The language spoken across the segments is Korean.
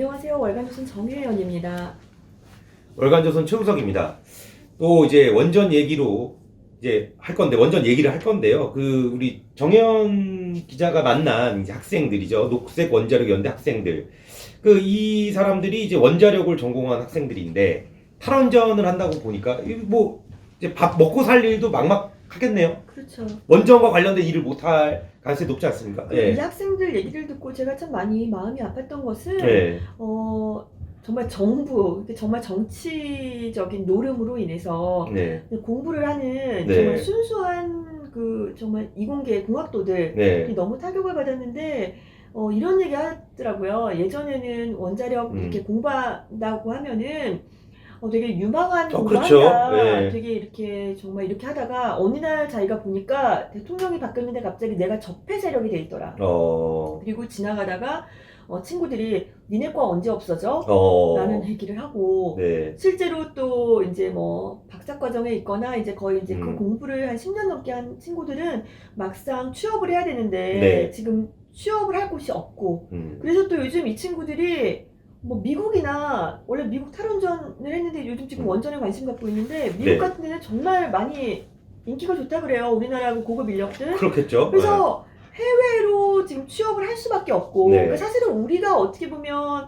안녕하세요. 월간조선 정혜연입니다. 월간조선 최우석입니다. 또 이제 원전 얘기로 이제 원전 얘기를 할 건데요. 우리 정혜연 기자가 만난 이제 학생들이죠. 녹색 원자력 연대 학생들. 이 사람들이 이제 원자력을 전공한 학생들인데 탈원전을 한다고 보니까 이제 밥 먹고 살 일도 막막하겠네요. 그렇죠. 원전과 관련된 일을 못할 가능성이 높지 않습니까? 이 학생들 얘기를 듣고 제가 참 많이 마음이 아팠던 것은 네. 정말 정말 정치적인 노름으로 인해서 네. 공부를 하는 네. 정말 순수한 정말 이공계 공학도들이 네. 너무 타격을 받았는데 이런 얘기 하더라고요. 예전에는 원자력 이렇게 공부한다고 하면은 되게 유망한 그렇죠. 공부한다. 네. 되게 이렇게 정말 이렇게 하다가 어느 날 자기가 보니까 대통령이 바뀌었는데 갑자기 내가 적폐 세력이 돼 있더라. 그리고 지나가다가 친구들이 니네 과 언제 없어져? 라는 얘기를 하고 네. 실제로 또 이제 뭐 박사과정에 있거나 이제 거의 이제 그 공부를 한 10년 넘게 한 친구들은 막상 취업을 해야 되는데 네. 지금 취업을 할 곳이 없고 그래서 또 요즘 이 친구들이 뭐 미국이나 원래 미국 탈원전을 했는데 요즘 지금 원전에 관심 갖고 있는데 미국 네. 같은 데는 정말 많이 인기가 좋다 그래요. 우리나라하고 고급 인력들. 그렇겠죠. 그래서 해외로 지금 취업을 할 수밖에 없고 네. 그러니까 사실은 우리가 어떻게 보면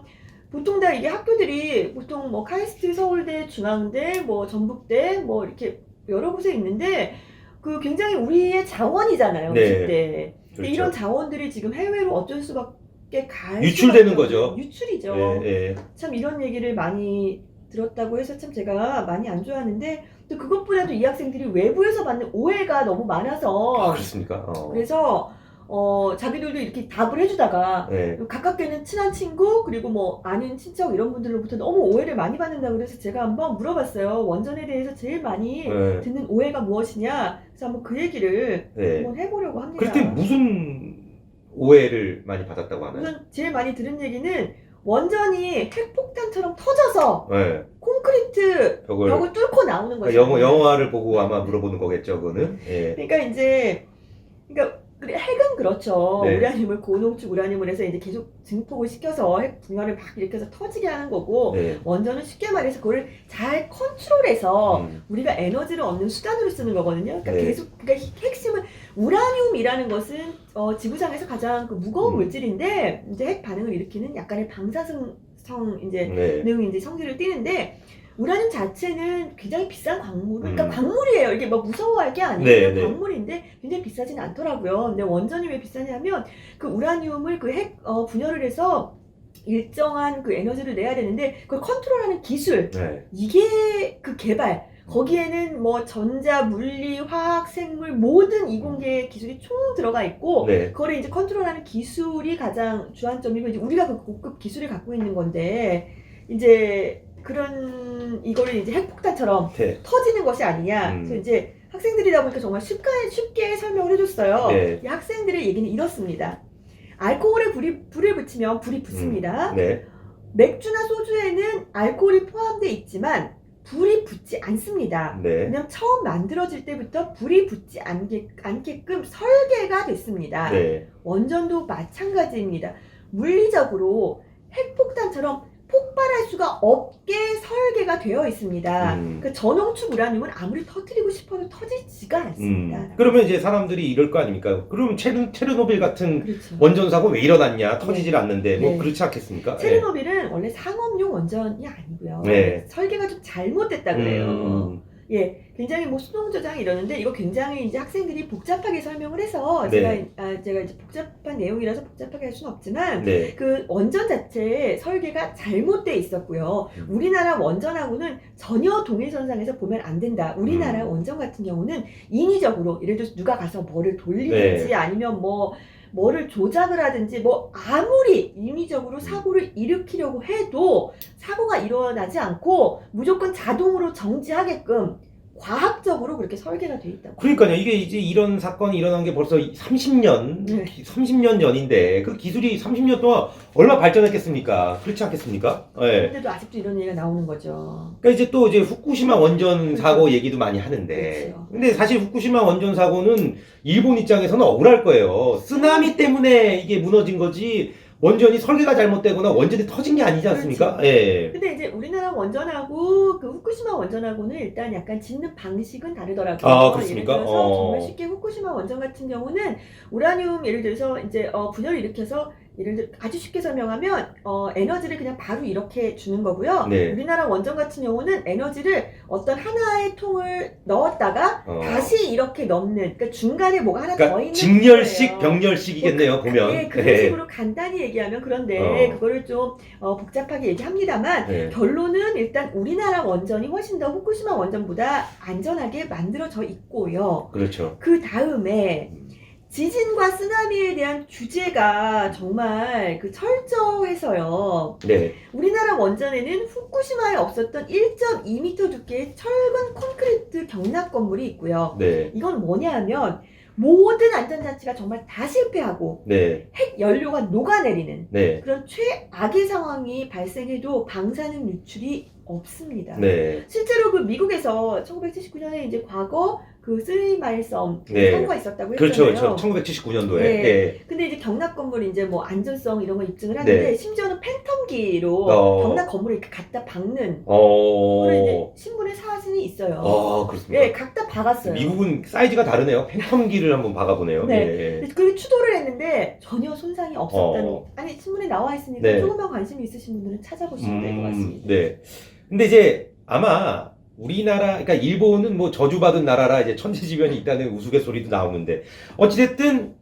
보통 다 이게 학교들이 보통 뭐 카이스트, 서울대, 중앙대, 뭐 전북대 뭐 이렇게 여러 곳에 있는데 굉장히 우리의 자원이잖아요. 네. 20대. 그렇죠. 이런 자원들이 지금 해외로 어쩔 수밖에 갈 유출되는 수밖에 거죠. 없는 유출이죠. 네. 참 이런 얘기를 많이 들었다고 해서 참 제가 많이 안 좋아하는데 또 그것보다도 이 학생들이 외부에서 받는 오해가 너무 많아서 그렇습니까? 그래서 자기들도 이렇게 답을 해주다가 네. 가깝게는 친한 친구 그리고 뭐 아는 친척 이런 분들로부터 너무 오해를 많이 받는다고 그래서 제가 한번 물어봤어요. 원전에 대해서 제일 많이 듣는 오해가 무엇이냐. 그래서 한번 그 얘기를 한번 해보려고 합니다. 그렇게 무슨 오해를 많이 받았다고 하나요? 우선 제일 많이 들은 얘기는 원전이 핵폭탄처럼 터져서 네. 콘크리트 벽을 뚫고 나오는 거죠. 영화를 보고 아마 물어보는 거겠죠, 그거는. 네. 그러니까 이제 핵은 그렇죠. 네. 우라늄을 고농축 우라늄을 해서 이제 계속 증폭을 시켜서 핵 분열을 막 일으켜서 터지게 하는 거고 네. 원전은 쉽게 말해서 그걸 잘 컨트롤해서 우리가 에너지를 얻는 수단으로 쓰는 거거든요. 그러니까 네. 그러니까 핵심은 우라늄이라는 것은 지구상에서 가장 무거운 물질인데 이제 핵 반응을 일으키는 약간의 방사성 능 이제 성질을 띠는데 우라늄 자체는 굉장히 비싼 광물, 그러니까 광물이에요. 이게 뭐 무서워할 게 아니에요. 광물인데 굉장히 비싸지는 않더라고요. 근데 원전이 왜 비싸냐면 그 우라늄을 핵 분열을 해서 일정한 에너지를 내야 되는데 그걸 컨트롤하는 기술, 이게 개발. 거기에는 뭐 전자, 물리, 화학, 생물 모든 이공계 기술이 총 들어가 있고 그거를 이제 컨트롤하는 기술이 가장 주안점이고 이제 우리가 그 고급 기술을 갖고 있는 건데 이제 그런 이거를 이제 핵폭탄처럼 터지는 것이 아니냐. 그래서 이제 학생들이다 보니까 정말 쉽게 설명을 해줬어요. 이 학생들의 얘기는 이렇습니다. 알코올에 불을 붙이면 불이 붙습니다. 맥주나 소주에는 알코올이 포함되어 있지만 불이 붙지 않습니다. 왜냐하면 처음 만들어질 때부터 불이 붙지 않게끔 설계가 됐습니다. 원전도 마찬가지입니다. 물리적으로 핵폭탄처럼 폭발할 수가 없게 설계가 되어 있습니다. 그 전홍축 우라늄은 아무리 터뜨리고 싶어도 터지지가 않습니다. 그러면 이제 사람들이 이럴 거 아닙니까? 그러면 체르노빌 같은 원전 사고 왜 일어났냐? 터지질 않는데 뭐 그렇지 않겠습니까? 체르노빌은 원래 상업용 원전이 아니고요. 설계가 좀 잘못됐다 그래요. 굉장히 뭐 수동 저장 이러는데 이거 굉장히 이제 학생들이 복잡하게 설명을 해서 제가 이제 복잡한 내용이라서 복잡하게 할 수는 없지만 그 원전 자체의 설계가 잘못돼 있었고요. 우리나라 원전하고는 전혀 동일선상에서 보면 안 된다. 우리나라 원전 같은 경우는 인위적으로 예를 들어서 누가 가서 뭐를 돌리든지 아니면 뭐를 조작을 하든지 뭐 아무리 인위적으로 사고를 일으키려고 해도 사고가 일어나지 않고 무조건 자동으로 정지하게끔 과학적으로 그렇게 설계가 돼 있다고. 그러니까요. 이게 이제 이런 사건이 일어난 게 벌써 30년 전인데 그 기술이 30년 동안 얼마 발전했겠습니까? 그렇지 않겠습니까? 그런데도 아직도 이런 얘기가 나오는 거죠. 그러니까 이제 또 후쿠시마 원전 사고 얘기도 많이 하는데 근데 사실 후쿠시마 원전 사고는 일본 입장에서는 억울할 거예요. 쓰나미 때문에 이게 무너진 거지 원전이 설계가 잘못되거나 원전이 터진 게 아니지 않습니까? 그렇죠. 예. 근데 이제 우리나라 원전하고 그 후쿠시마 원전하고는 일단 약간 짓는 방식은 다르더라고요. 아, 그렇습니까? 예를 들어서 정말 쉽게 후쿠시마 원전 같은 경우는 우라늄 예를 들어서 이제 분열을 일으켜서 예를 들어 아주 쉽게 설명하면 에너지를 그냥 바로 이렇게 주는 거고요. 네. 우리나라 원전 같은 경우는 에너지를 어떤 하나의 통을 넣었다가 다시 이렇게 넣는, 그러니까 중간에 뭐가 하나 더 있는 직렬식, 거예요. 병렬식이겠네요, 보면. 네, 그런 식으로 간단히 얘기하면 그런데 그거를 좀 복잡하게 얘기합니다만 결론은 일단 우리나라 원전이 훨씬 더 후쿠시마 원전보다 안전하게 만들어져 있고요. 그렇죠. 그 다음에 지진과 쓰나미에 대한 규제가 정말 그 철저해서요. 네. 우리나라 원전에는 후쿠시마에 없었던 1.2m 두께의 철근 콘크리트 경납 건물이 있고요. 네. 이건 뭐냐 하면 모든 안전장치가 정말 다 실패하고 네. 핵 연료가 녹아내리는 네. 그런 최악의 상황이 발생해도 방사능 유출이 없습니다. 네. 실제로 그 미국에서 1979년에 이제 과거 그 쓰리마일 섬 네. 사고가 있었다고 그렇죠, 했잖아요. 그렇죠. 1979년도에. 네. 네. 근데 이제 경납 건물 이제 뭐 안전성 이런 거 입증을 하는데 네. 심지어는 팬텀기로 경납 건물을 이렇게 갖다 박는 그런 이제 신문에 사진이 있어요. 그렇습니다. 네, 갖다 박았어요. 미국은 사이즈가 다르네요. 팬텀기를 한번 박아보네요. 네. 네. 그리고 추돌을 했는데 전혀 손상이 없었다는. 아니 신문에 나와 있으니까 네. 조금만 관심이 있으신 분들은 찾아보시면 될 것 같습니다. 네. 근데 이제 아마 우리나라, 그러니까 일본은 뭐 저주받은 나라라 이제 천재지변이 있다는 우스갯소리도 나오는데 어찌됐든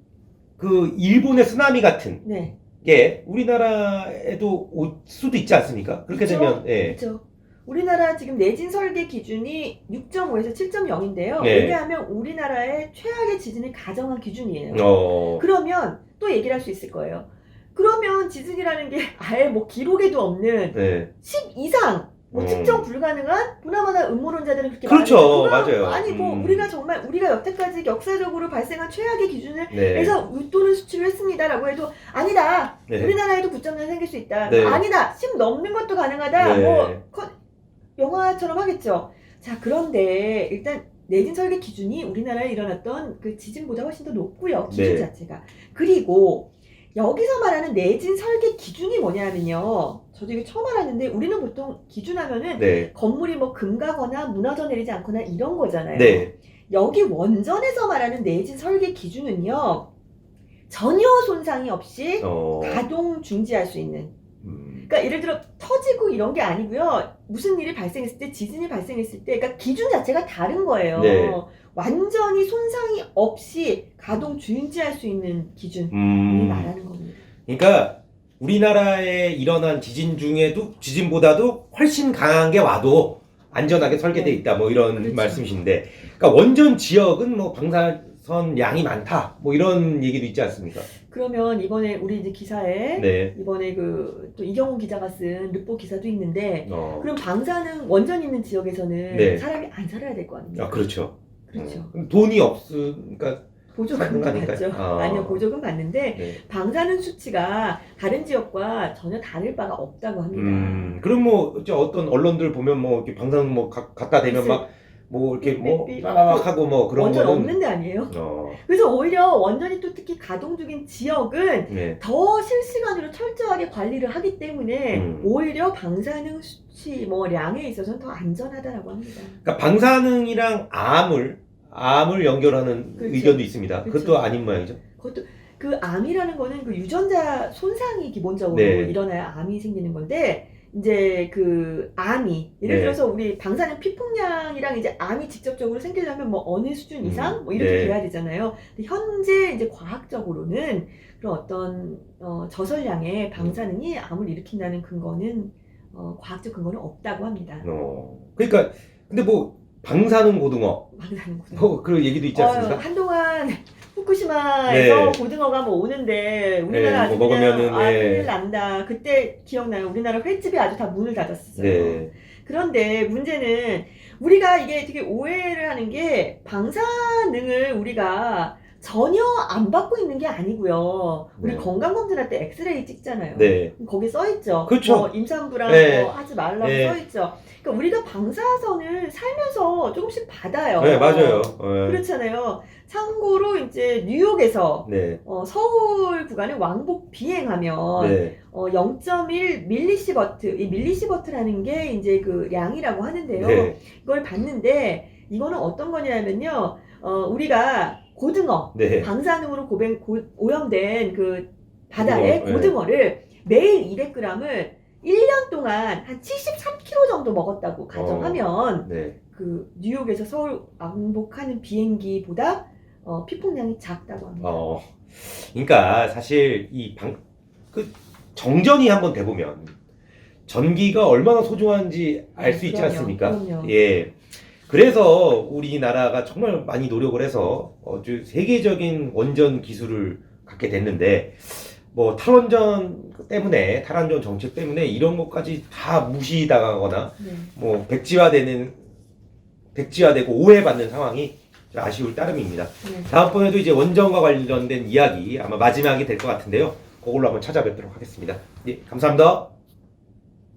그 일본의 쓰나미 같은 네. 게 우리나라에도 올 수도 있지 않습니까? 그렇게 그쵸? 되면 예. 그렇죠. 우리나라 지금 내진 설계 기준이 6.5에서 7.0인데요. 네. 왜냐하면 우리나라의 최악의 지진을 가정한 기준이에요. 그러면 또 얘기를 할 수 있을 거예요. 그러면 지진이라는 게 아예 뭐 기록에도 없는 네. 10 이상 뭐 측정 불가능한 보나마나 음모론자들은 그렇게 그렇죠. 말하는데 맞아요. 아니 뭐 우리가 정말 우리가 여태까지 역사적으로 발생한 최악의 기준을 네. 해서 또는 수치를 했습니다라고 해도 아니다. 네. 우리나라에도 9.0 생길 수 있다. 네. 아니다. 10 넘는 것도 가능하다. 네. 뭐 영화처럼 하겠죠. 자, 그런데 일단 내진 설계 기준이 우리나라에 일어났던 그 지진보다 훨씬 더 높고요. 기준 네. 자체가. 그리고 여기서 말하는 내진 설계 기준이 뭐냐면요. 저도 이거 처음 알았는데 우리는 보통 기준하면은 네. 건물이 뭐 금가거나 무너져 내리지 않거나 이런 거잖아요. 네. 여기 원전에서 말하는 내진 설계 기준은요. 전혀 손상이 없이 가동 중지할 수 있는. 그러니까 예를 들어 터지고 이런 게 아니고요. 무슨 일이 발생했을 때, 지진이 발생했을 때, 그러니까 기준 자체가 다른 거예요. 네. 완전히 손상이 없이 가동 중지할 수 있는 기준을 말하는 겁니다. 그러니까 우리나라에 일어난 지진 중에도 지진보다도 훨씬 강한 게 와도 안전하게 설계돼 있다. 뭐 이런 그렇죠. 말씀이신데, 그러니까 원전 지역은 뭐 방사선 양이 많다. 뭐 이런 얘기도 있지 않습니까? 그러면 이번에 우리 이제 기사에 네. 이번에 그 또 이경호 기자가 쓴 르포 기사도 있는데 그럼 방사능 원전 있는 지역에서는 네. 사람이 안 살아야 될 거 아닙니까? 아, 그렇죠. 그렇죠. 돈이 없으니까 보조금 받죠. 아니요, 보조금 받는데 네. 방사능 수치가 다른 지역과 전혀 다를 바가 없다고 합니다. 그럼 뭐 어떤 언론들 보면 뭐 이렇게 방사능 뭐 갖다 대면 막 뭐 이렇게 뭐 빠바박 하고 뭐 그런 원전 거는 없는 데 아니에요? 그래서 오히려 원전이 또 특히 가동 중인 지역은 네. 더 실시간으로 철저하게 관리를 하기 때문에 오히려 방사능 수치 뭐 량에 있어서는 더 안전하다라고 합니다. 그러니까 방사능이랑 암을 연결하는 그렇죠. 의견도 있습니다. 그렇죠. 그것도 아닌 모양이죠. 그것도 그 암이라는 거는 그 유전자 손상이 기본적으로 네. 일어나야 암이 생기는 건데 이제 그 암이 예를 네. 들어서 우리 방사능 피폭량이랑 이제 암이 직접적으로 생기려면 뭐 어느 수준 이상 뭐 이렇게 네. 돼야 되잖아요. 근데 현재 이제 과학적으로는 그런 어떤 저설량의 방사능이 암을 일으킨다는 근거는 과학적 근거는 없다고 합니다. 그러니까 근데 뭐 방사능 고등어 방사능 고등어. 뭐 그런 얘기도 있지 않습니까? 한동안 후쿠시마에서 네. 고등어가 뭐 오는데 우리나라 네, 아주 뭐 그냥 먹으면은, 큰일 난다. 그때 기억나요. 우리나라 횟집이 아주 다 문을 닫았었어요. 네. 그런데 문제는 우리가 이게 되게 오해를 하는 게 방사능을 우리가 전혀 안 받고 있는 게 아니고요. 우리 네. 건강검진할 때 엑스레이 찍잖아요. 네. 거기 써있죠. 그렇죠. 뭐 임산부랑 네. 뭐 하지 말라고 네. 써있죠. 그러니까 우리가 방사선을 살면서 조금씩 받아요. 네, 맞아요. 그렇잖아요. 참고로 이제 뉴욕에서 네. 서울 구간을 왕복 비행하면 네. 0.1 밀리시버트, 이 밀리시버트라는 게 이제 그 양이라고 하는데요. 네. 이걸 봤는데 이거는 어떤 거냐면요. 우리가 고등어, 네. 방사능으로 오염된 그 바다의 고등어, 고등어를 매일 200g을 1년 동안 한 73kg 정도 먹었다고 가정하면 네. 그 뉴욕에서 서울 왕복하는 비행기보다 피폭량이 작다고 합니다. 그러니까 사실 그 정전이 한번 돼보면 전기가 얼마나 소중한지 알 수 있지 그럼요, 않습니까? 그럼요. 예. 그래서 우리나라가 정말 많이 노력을 해서 아주 세계적인 원전 기술을 갖게 됐는데 뭐 탈원전 때문에 탈원전 정책 때문에 이런 것까지 다 무시당하거나 네. 뭐 백지화되고 오해받는 상황이 아쉬울 따름입니다. 네. 다음번에도 이제 원전과 관련된 이야기 아마 마지막이 될 것 같은데요. 그걸로 한번 찾아뵙도록 하겠습니다. 예, 감사합니다.